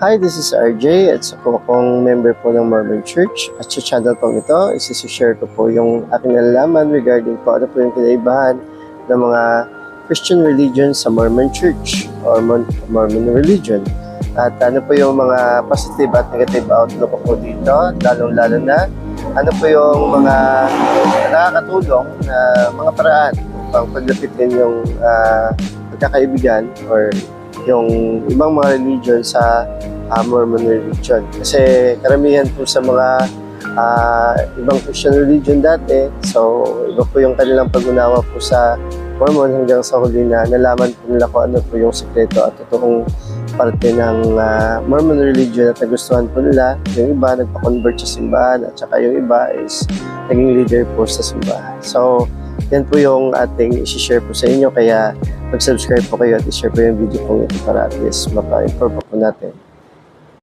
Hi, this is RJ at ako akong member po ng Mormon Church. At sa channel po ito, isi-share ko po yung aking nalalaman regarding po ano po yung kinaibahan ng mga Christian religion sa Mormon Church or Mormon religion. At ano po yung mga positive at negative outlook ko po dito, lalong-lalo na ano po yung mga nakakatulong na mga paraan upang paglapitin yung pagkakaibigan or yung ibang mga religion sa Mormon religion. Kasi karamihan po sa mga ibang Christian religion dati, so iba po yung kanilang pag-unawa po sa Mormon hanggang sa huli na nalaman po nila kung ano po yung sekreto at totoong parte ng Mormon religion at nagustuhan po nila. Yung iba nagpa-convert sa simbahan at saka yung iba is naging leader po sa simbahan. So yan po yung ating isi-share po sa inyo, kaya mag-subscribe po kayo at i-share po yung video po ito para at least mapa-inform po natin